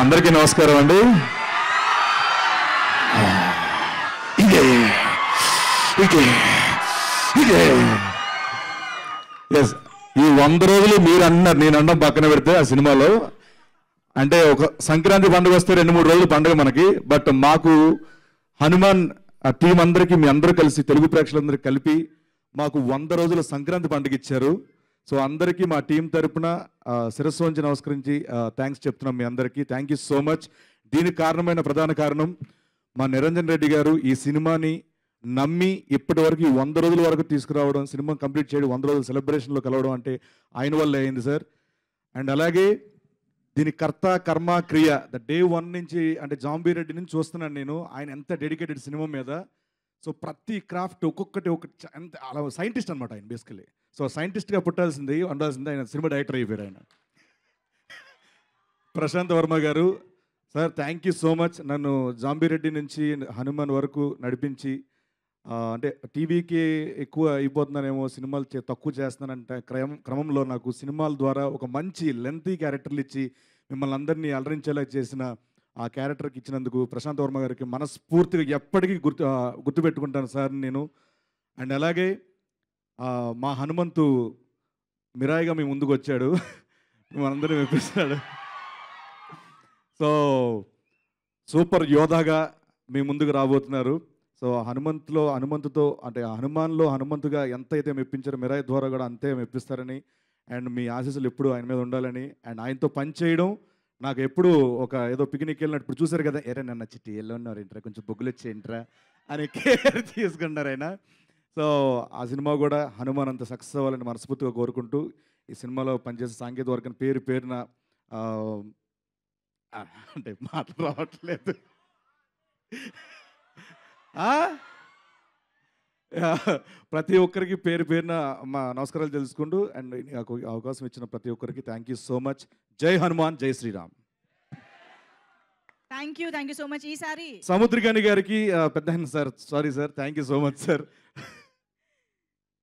అందరికీ నమస్కారం అండి. ఎస్, ఈ 100 రోజులు మీరు అన్నారు, నేను అన్నం పక్కన పెడితే ఆ సినిమాలో అంటే ఒక సంక్రాంతి పండుగ వస్తే 2-3 రోజులు పండుగ మనకి. బట్ మాకు హనుమాన్ ఆ టీం అందరికీ, మీ అందరూ కలిసి, తెలుగు ప్రేక్షకులందరికీ కలిపి మాకు 100 రోజుల సంక్రాంతి పండుగ ఇచ్చారు. సో అందరికీ మా టీం తరపున శిరస్సు వంచి నమస్కరించి థ్యాంక్స్ చెప్తున్నాం మీ అందరికీ. Thank you so much. దీనికి కారణమైన ప్రధాన కారణం మా నిరంజన్ రెడ్డి గారు ఈ సినిమాని నమ్మి ఇప్పటి వరకు 100 రోజుల వరకు తీసుకురావడం, సినిమా కంప్లీట్ చేయడం, 100 రోజుల సెలబ్రేషన్లో కలవడం అంటే ఆయన వల్ల అయింది సార్. అండ్ అలాగే దీని కర్త కర్మ క్రియ డే 1 నుంచి అంటే జాంబీ రెడ్డి నుంచి చూస్తున్నాను నేను, ఆయన ఎంత డెడికేటెడ్ సినిమా మీద. సో ప్రతి క్రాఫ్ట్ ఒక్కొక్కటి ఎంత అలా సైంటిస్ట్ అనమాట ఆయన బేసికలీ. సో సైంటిస్ట్గా పుట్టాల్సింది ఉండాల్సింది, ఆయన సినిమా డైరెక్టర్ అయిపోయారు ఆయన. ప్రశాంత్ వర్మ గారు sir, thank you so much. నన్ను జాంబీ రెడ్డి నుంచి హనుమాన్ వరకు నడిపించి, అంటే టీవీకి ఎక్కువ అయిపోతున్నానేమో, సినిమాలు తక్కువ చేస్తున్నానంటే క్రమంలో నాకు సినిమాల ద్వారా ఒక మంచి లెంతీ క్యారెక్టర్లు ఇచ్చి మిమ్మల్ని అందరినీ అలరించేలా చేసిన ఆ క్యారెక్టర్కి ఇచ్చినందుకు ప్రశాంత్ వర్మ గారికి మనస్ఫూర్తిగా ఎప్పటికీ గుర్తుపెట్టుకుంటాను సార్ నేను. అండ్ అలాగే మా హనుమంతు మిరాయిగా మీ ముందుకు వచ్చాడు, మిమ్మల్ని మెప్పిస్తాడు. సో సూపర్ యోధాగా మీ ముందుకు రాబోతున్నారు. సో హనుమంతుతో అంటే హనుమాన్లో హనుమంతుగా ఎంత అయితే మెప్పించారో మిరాయి ద్వారా కూడా అంతే మెప్పిస్తారని, అండ్ మీ ఆశీస్సులు ఎప్పుడు ఆయన మీద ఉండాలని, అండ్ ఆయనతో పని చేయడం నాకు ఎప్పుడు ఒక ఏదో పిక్నిక్ వెళ్ళినప్పుడు చూసారు కదా, ఎరే నన్ను చిట్టి ఎల్లో ఉన్నారు ఏంట్రా, కొంచెం బొగ్గులు వచ్చేయంట్రా అని కేర్ తీసుకుంటారు ఆయన. సో ఆ సినిమా కూడా హనుమాన్ అంత సక్సెస్ అవ్వాలని మనస్ఫూర్తిగా కోరుకుంటూ, ఈ సినిమాలో పనిచేసే సాంకేతిక వర్గం పేరున అంటే మాటలు రావట్లేదు, ప్రతి ఒక్కరికి పేరున మా నమస్కారాలు తెలుసుకుంటూ, అండ్ నాకు అవకాశం ఇచ్చిన ప్రతి ఒక్కరికి థ్యాంక్ యూ సో మచ్. జై హనుమాన్, జై Shri Ram. Thank you so much. ఈసారి సముద్రికాని గారికి పెద్ద sir, sorry sir, thank you so much sir.